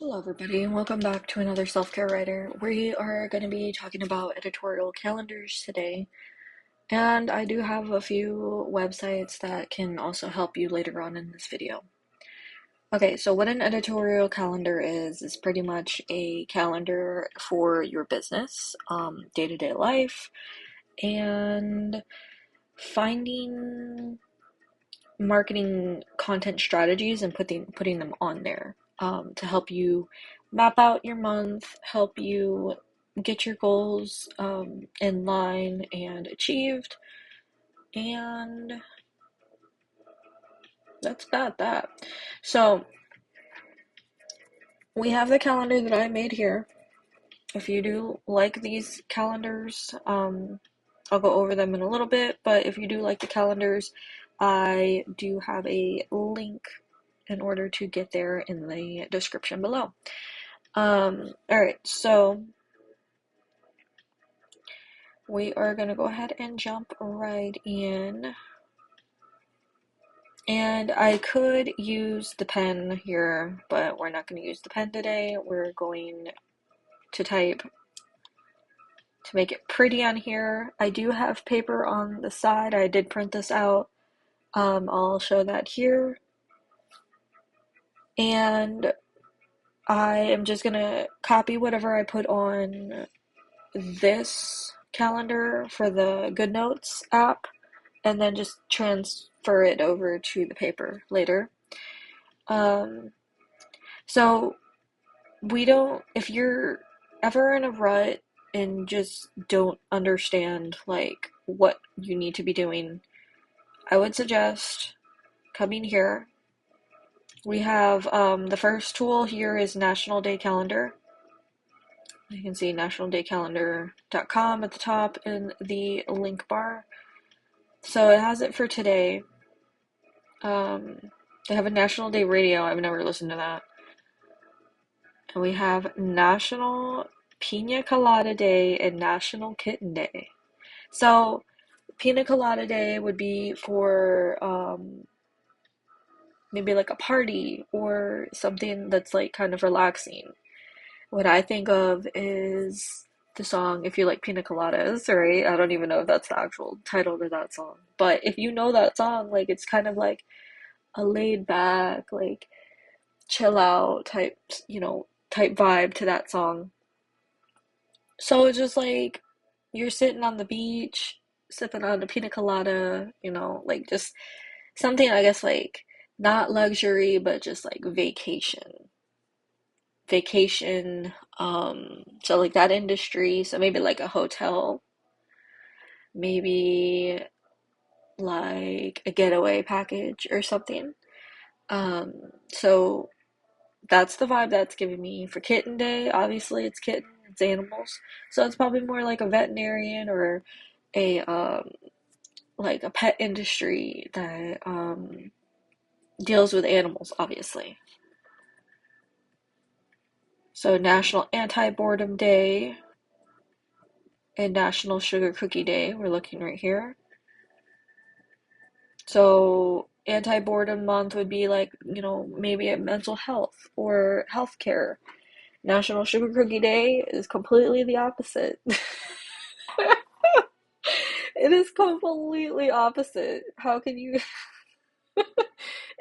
Hello, everybody, and welcome back to another self-care writer. We are going to be talking about editorial calendars today, and I do have a few websites that can also help you later on in this video. Okay, so what an editorial calendar is pretty much a calendar for your business, day-to-day life, and finding marketing content strategies and putting them on there to help you map out your month, help you get your goals in line and achieved, and that's about that. So we have the calendar that I made here. If you do like these calendars, I'll go over them in a little bit, but if you do like the calendars, I do have a link in order to get there in the description below. Alright, so we are going to go ahead and jump right in. And I could use the pen here, but we're not going to use the pen today. We're going to type to make it pretty on here. I do have paper on the side. I did print this out. I'll show that here. And I am just going to copy whatever I put on this calendar for the GoodNotes app and then just transfer it over to the paper later. So if you're ever in a rut and just don't understand like what you need to be doing, I would suggest coming here. We have the first tool here is National Day Calendar. You can see nationaldaycalendar.com at the top in the link bar. So it has it for today. They have a National Day Radio. I've never listened to that. And we have National Pina Colada Day and National Kitten Day. So Pina Colada Day would be for maybe like a party or something that's like kind of relaxing. What I think of is the song If You Like Pina Coladas, right? I don't even know if that's the actual title to that song. But if you know that song, like it's kind of like a laid back, like chill out type, type vibe to that song. So it's just like you're sitting on the beach, sipping on a pina colada, like just something, I guess, like not luxury, but just like vacation. Vacation, so like that industry, so maybe like a hotel, maybe like a getaway package or something. Um, so that's the vibe that's giving me for Kitten Day. Obviously, it's kitten, it's animals, so it's probably more like a veterinarian or a like a pet industry that deals with animals, obviously. So National Anti-Boredom Day and National Sugar Cookie Day. We're looking right here. So anti-boredom month would be like, maybe a mental health or healthcare. National Sugar Cookie Day is completely the opposite. It is completely opposite. How can you?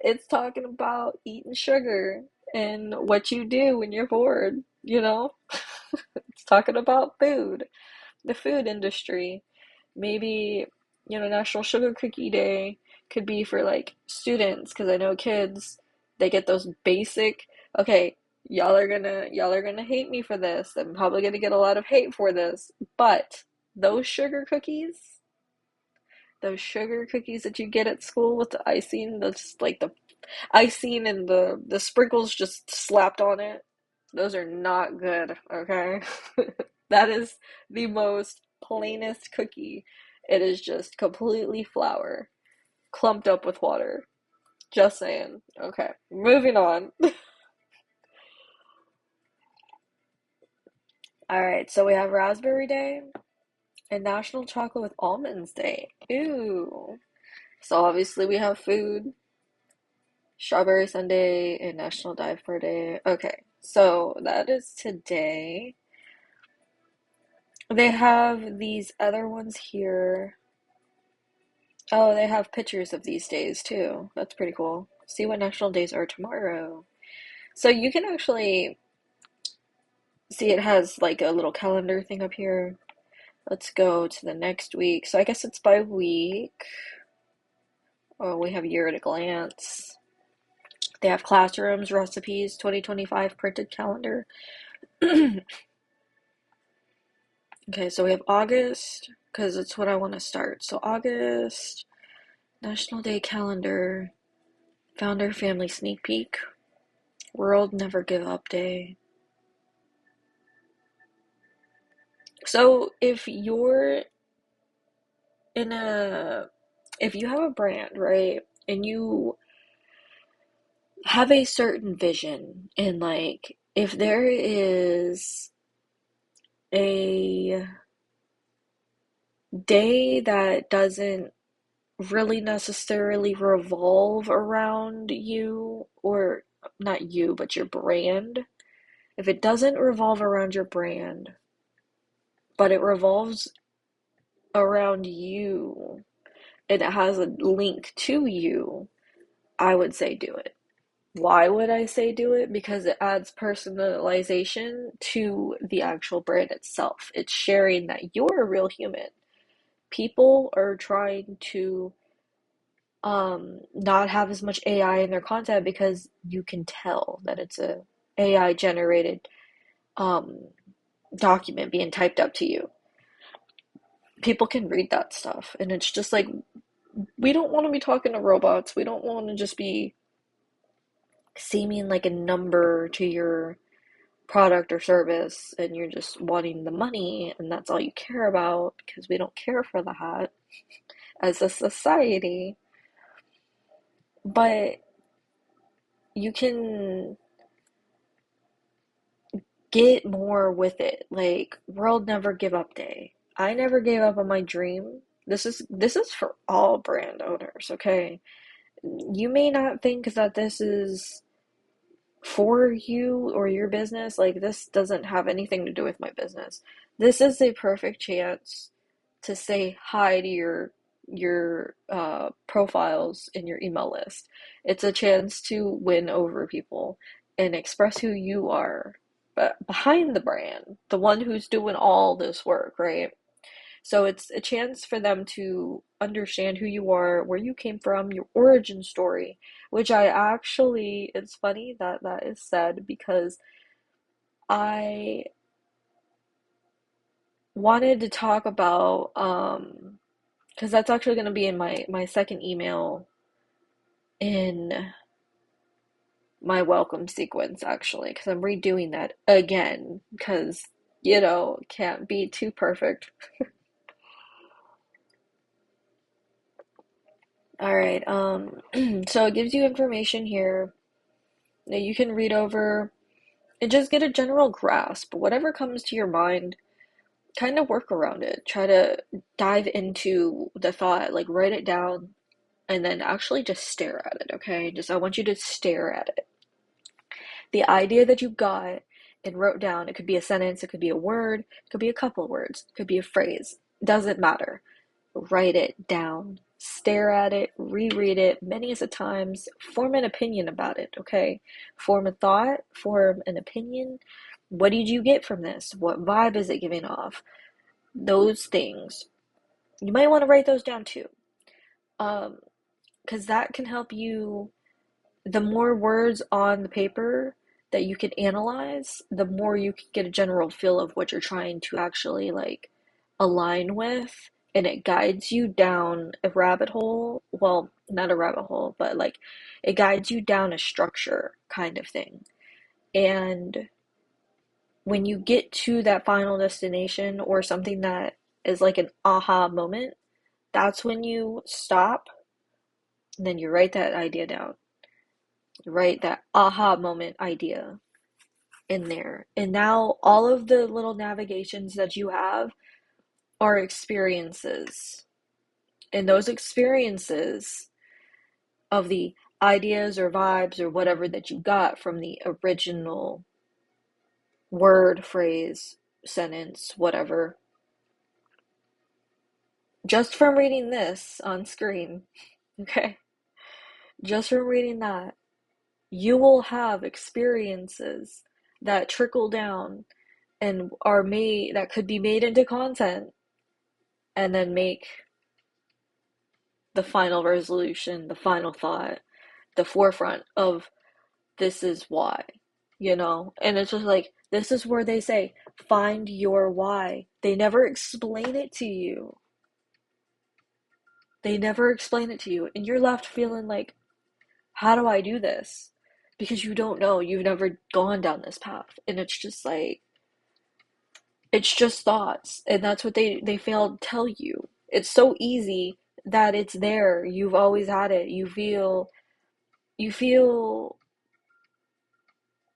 It's talking about eating sugar and what you do when you're bored, It's talking about food, the food industry. Maybe, National Sugar Cookie Day could be for like students, because I know kids, they get those basic, okay, y'all are gonna hate me for this. I'm probably gonna get a lot of hate for this, but those sugar cookies, those sugar cookies that you get at school with the icing, that's like the icing and the sprinkles just slapped on it. Those are not good, okay? That is the most plainest cookie. It is just completely flour clumped up with water. Just saying. Okay, moving on. All right, so we have Raspberry Day and National Chocolate with Almonds Day. Ooh. So obviously we have food, Strawberry Sunday, and National Dive Bar Day. Okay. So that is today. They have these other ones here. Oh, they have pictures of these days too. That's pretty cool. See what national days are tomorrow. So you can actually see it has like a little calendar thing up here. Let's go to the next week. So I guess it's by week. Oh, we have year at a glance. They have classrooms, recipes, 2025 printed calendar. Okay, so we have August, because it's what I want to start. So August, National Day calendar, Founder Family Sneak Peek, World Never Give Up Day. So in a, if you have a brand, right, and you have a certain vision, and like, if there is a day that doesn't really necessarily revolve around you, or not you, but your brand. If it doesn't revolve around your brand, but it revolves around you and it has a link to you, I would say do it. Why would I say do it? Because it adds personalization to the actual brand itself. It's sharing that you're a real human. People are trying to not have as much AI in their content because you can tell that it's a AI generated um document being typed up to you. People can read that stuff, and it's just like, we don't want to be talking to robots. We don't want to just be seeming like a number to your product or service, and you're just wanting the money and that's all you care about, because we don't care for that as a society. But you can get more with it. Like, World Never Give Up Day. I never gave up on my dream. This is for all brand owners, okay? You may not think that this is for you or your business. Like, this doesn't have anything to do with my business. This is a perfect chance to say hi to your profiles in your email list. It's a chance to win over people and express who you are, but behind the brand, the one who's doing all this work, right? So it's a chance for them to understand who you are, where you came from, your origin story, which I actually, it's funny that that is said, because I wanted to talk about, because that's actually going to be in my second email in my welcome sequence, actually, because I'm redoing that again, because, can't be too perfect. All right, so it gives you information here that you can read over and just get a general grasp. Whatever comes to your mind, kind of work around it. Try to dive into the thought, like write it down, and then actually just stare at it, okay? I want you to stare at it. The idea that you got and wrote down, it could be a sentence, it could be a word, it could be a couple words, it could be a phrase. Doesn't matter. Write it down. Stare at it, reread it many as a times, form an opinion about it, okay? Form a thought, form an opinion. What did you get from this? What vibe is it giving off? Those things. You might want to write those down too. Um, because that can help you. The more words on the paper that you can analyze, the more you can get a general feel of what you're trying to actually like align with, and it guides you down a rabbit hole. Well, not a rabbit hole, but like it guides you down a structure kind of thing. And when you get to that final destination or something that is like an aha moment, that's when you stop and then you write that idea down. You write that aha moment idea in there. And now all of the little navigations that you have are experiences. And those experiences of the ideas or vibes or whatever that you got from the original word, phrase, sentence, whatever, just from reading this on screen, okay? Just from reading that, you will have experiences that trickle down and are made, that could be made into content, and then make the final resolution, the final thought, the forefront of this is why, you know? And it's just like, this is where they say, find your why. They never explain it to you. They never explain it to you. And you're left feeling like, how do I do this? Because you don't know. You've never gone down this path. And it's just like, it's just thoughts. And that's what they fail to tell you. It's so easy that it's there. You've always had it. You feel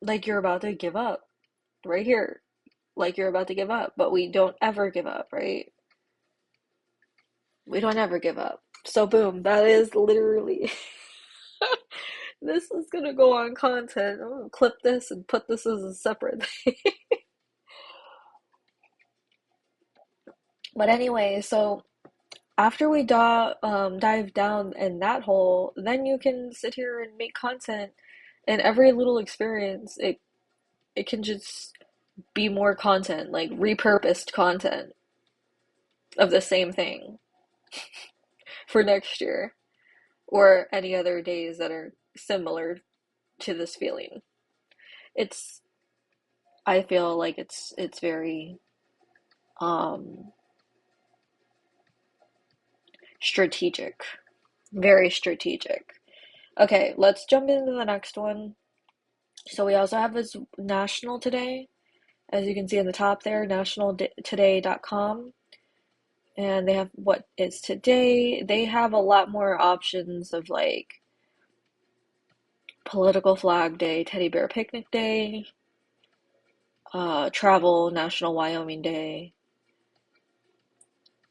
like you're about to give up right here. Like you're about to give up, but we don't ever give up, right? We don't ever give up. So boom, that is literally this is gonna go on content. I'm gonna clip this and put this as a separate thing. But anyway, so after we dive down in that hole, then you can sit here and make content, and every little experience, it can just be more content, like repurposed content of the same thing for next year or any other days that are similar to this feeling. It's I feel like it's very um strategic. Very strategic. Okay, let's jump into the next one. So we also have this National Today, as you can see in the top there, nationaltoday.com. And they have what is today. They have a lot more options of like political flag day, teddy bear picnic day, travel, National Wyoming Day.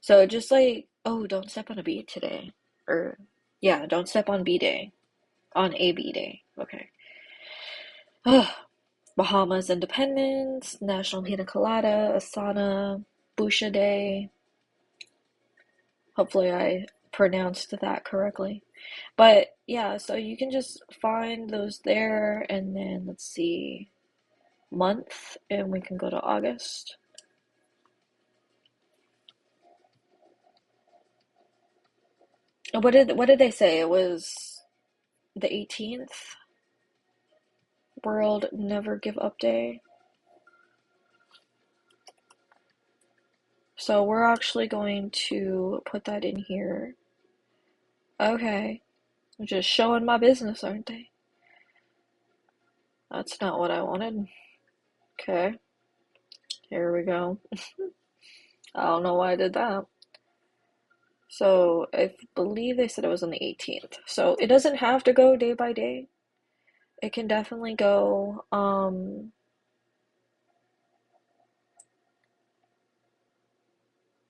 So just like, oh, don't step on a bee today. Or, yeah, don't step on B day. On a B day. Okay. Bahamas Independence, National Pina Colada, Asana, Busha Day. Hopefully I pronounced that correctly. But yeah, so you can just find those there, and then let's see, month, and we can go to August. What did they say? It was the 18th, World Never Give Up Day. So we're actually going to put that in here. Okay. I'm just showing my business, aren't they? That's not what I wanted. Okay. Here we go. I don't know why I did that. So I believe they said it was on the 18th. So it doesn't have to go day by day. It can definitely go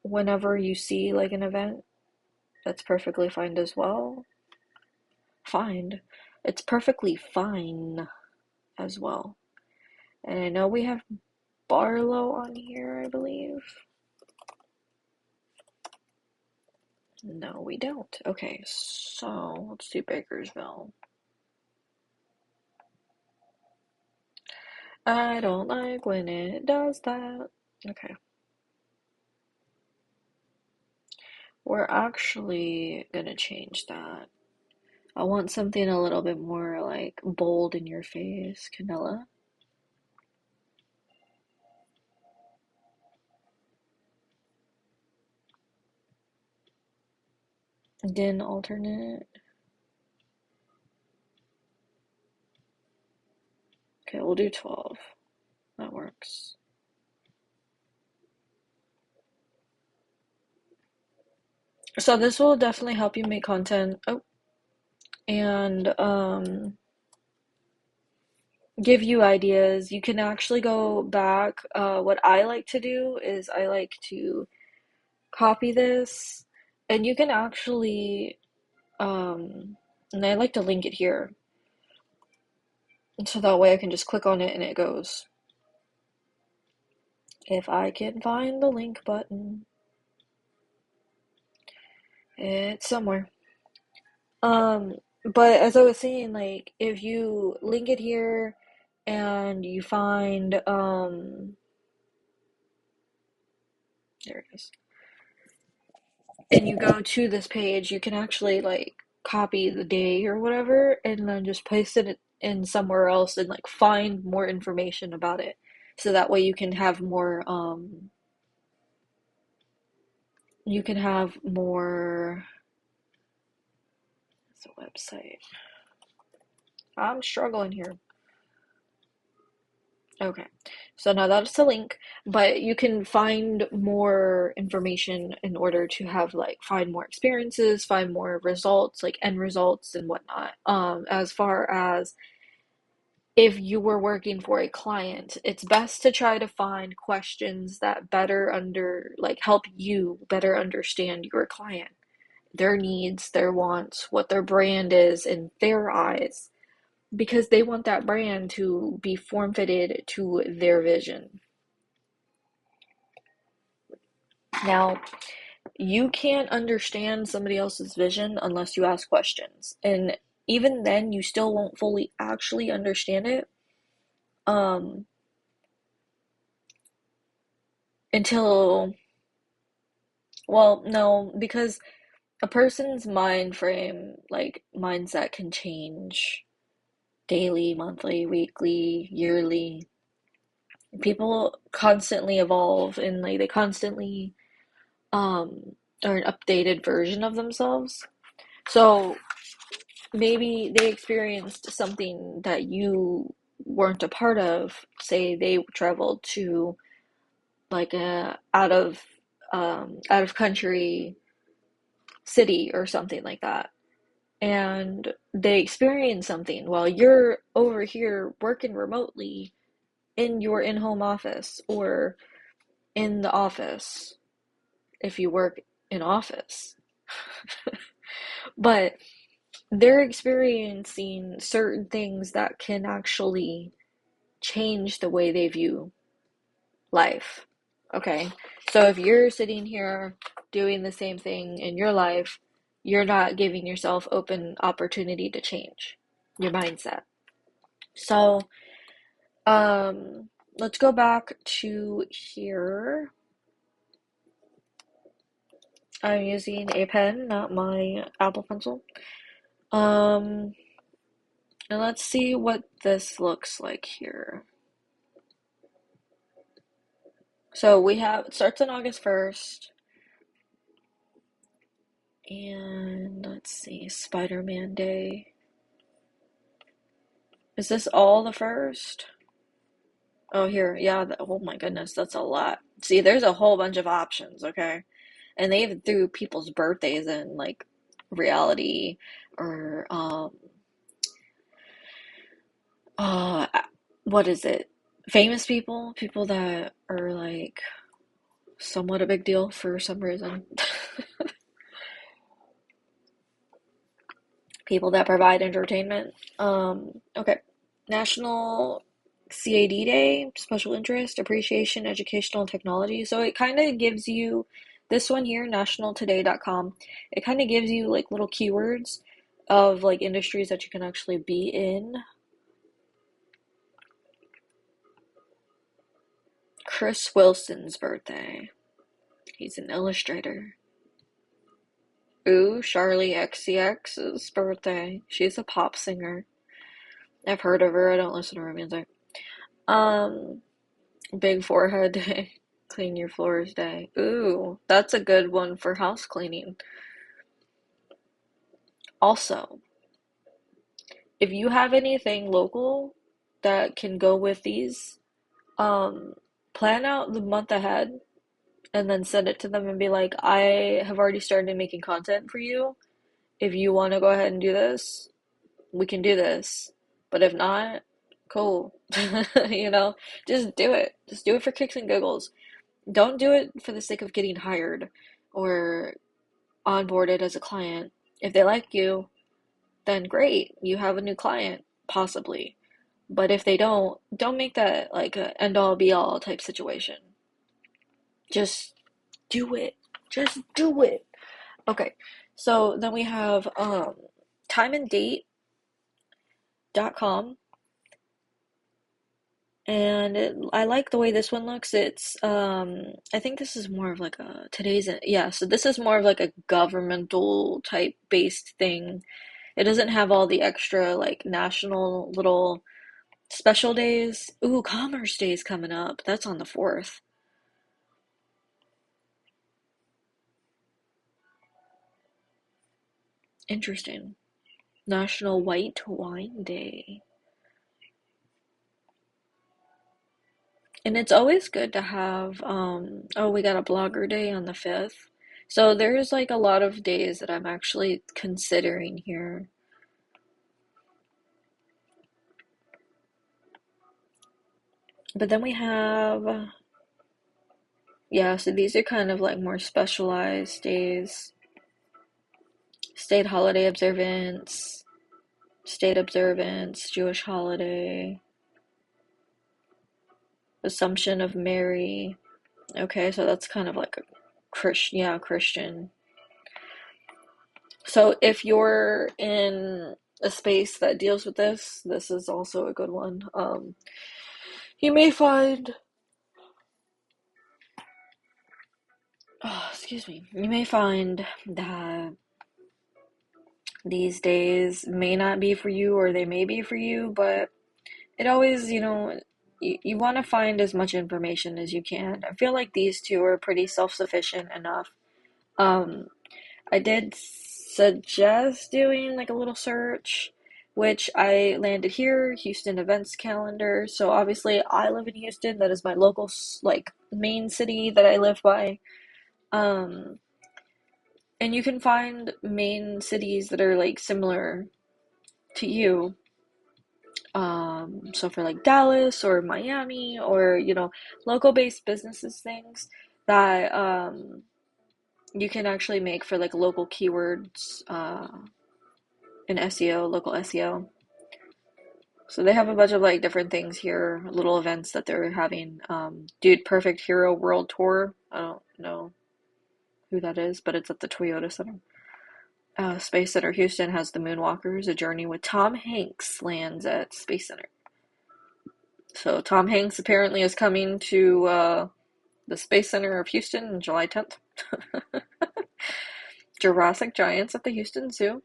whenever you see like an event. That's perfectly fine as well. Fine. It's perfectly fine as well. And I know we have Barlow on here, I believe. No, we don't. Okay, so let's do Bakersville. I don't like when it does that. Okay. We're actually gonna change that. I want something a little bit more like bold in your face, Canella. Din alternate. Okay, we'll do 12. That works. So this will definitely help you make content. Oh, and give you ideas. You can actually go back. What I like to do is I like to copy this, and you can actually, and I like to link it here. And so that way I can just click on it and it goes. If I can find the link button, it's somewhere. Um, but as I was saying, like if you link it here and you find there it is. And you go to this page, you can actually like copy the day or whatever and then just paste it in somewhere else and like find more information about it. So that way you can have more it's a website. I'm struggling here. Okay. So now that's a link, but you can find more information in order to have like find more experiences, find more results, like end results and whatnot. As far as if you were working for a client, it's best to try to find questions that like help you better understand your client, their needs, their wants, what their brand is in their eyes, because they want that brand to be form fitted to their vision. Now, you can't understand somebody else's vision unless you ask questions. And even then, you still won't fully actually understand it um, until, well, no, because a person's mind frame, like mindset, can change daily, monthly, weekly, yearly. People constantly evolve and like they constantly are an updated version of themselves. So maybe they experienced something that you weren't a part of. Say they traveled to like a out of country city or something like that, and they experienced something while you're over here working remotely in your in-home office or in the office if you work in office. But they're experiencing certain things that can actually change the way they view life. Okay. So if you're sitting here doing the same thing in your life, you're not giving yourself open opportunity to change your mindset. So, let's go back to here. I'm using a pen, not my Apple Pencil. Um, and let's see what this looks like here. So we have, it starts on August 1st. And let's see, Spider-Man Day. Is this all the first? Oh, here, yeah, oh my goodness, that's a lot. See, there's a whole bunch of options, okay? And they even threw people's birthdays in, like reality or, uh, what is it? Famous people, people that are like somewhat a big deal for some reason. People that provide entertainment. Okay. National CAD Day, Special Interest, Appreciation, Educational and Technology. So it kind of gives you this one here, nationaltoday.com. It kind of gives you like little keywords of like industries that you can actually be in. Chris Wilson's birthday. He's an illustrator. Ooh, Charlie XCX's birthday. She's a pop singer. I've heard of her. I don't listen to her music. Um, Big forehead day. Clean your floors day. Ooh, that's a good one for house cleaning. Also, if you have anything local that can go with these, um, plan out the month ahead and then send it to them and be like, I have already started making content for you. If you want to go ahead and do this, we can do this. But if not, cool. You know, just do it. Just do it for kicks and giggles. Don't do it for the sake of getting hired or onboarded as a client. If they like you, then great, you have a new client, possibly. But if they don't make that like a end all be all type situation. Just do it. Just do it. Okay. So then we have timeanddate.com, and I like the way this one looks. It's I think this is more of like a yeah, so this is more of like a governmental type based thing. It doesn't have all the extra like national little special days. Ooh, Commerce Day's coming up. That's on the 4th. Interesting. National White Wine Day. And it's always good to have, oh, we got a blogger day on the 5th. So there's like a lot of days that I'm actually considering here. But then we have, yeah, so these are kind of like more specialized days. State holiday observance, state observance, Jewish holiday, Assumption of Mary. Okay, so that's kind of like a Christian, yeah, Christian. So if you're in a space that deals with this is also a good one. You may find, oh, excuse me, you may find that these days may not be for you or they may be for you, but it always, you want to find as much information as you can. I feel like these two are pretty self-sufficient enough. Um, I did suggest doing like a little search, which I landed here, Houston events calendar. So obviously I live in Houston. That is my local like main city that I live by. Um, and you can find main cities that are like similar to you. So for like Dallas or Miami or, local based businesses things that you can actually make for like local keywords in SEO, local SEO. So they have a bunch of like different things here, little events that they're having. Dude Perfect Hero World Tour. I don't know who that is, but it's at the Toyota Center. Space Center Houston has the Moonwalkers. A Journey with Tom Hanks lands at Space Center. So Tom Hanks apparently is coming to the Space Center of Houston on July 10th. Jurassic Giants at the Houston Zoo.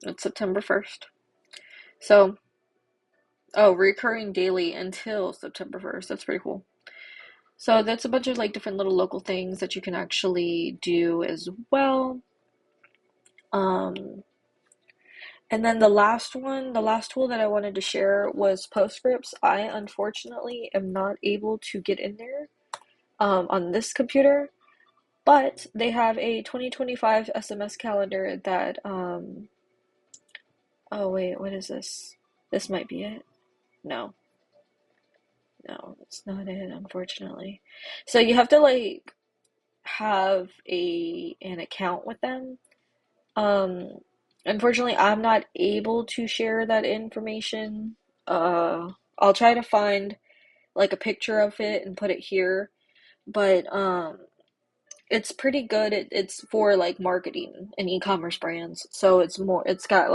It's September 1st. So, oh, recurring daily until September 1st. That's pretty cool. So that's a bunch of like different little local things that you can actually do as well. Um, and then the last tool that I wanted to share was Postscripts. I unfortunately am not able to get in there on this computer, but they have a 2025 SMS calendar that, oh wait, what is this? This might be it. No, no, it's not it, unfortunately. So you have to like have an account with them. Um, Unfortunately, I'm not able to share that information. I'll try to find like a picture of it and put it here, but it's pretty good. It's for like marketing and e-commerce brands, so it's got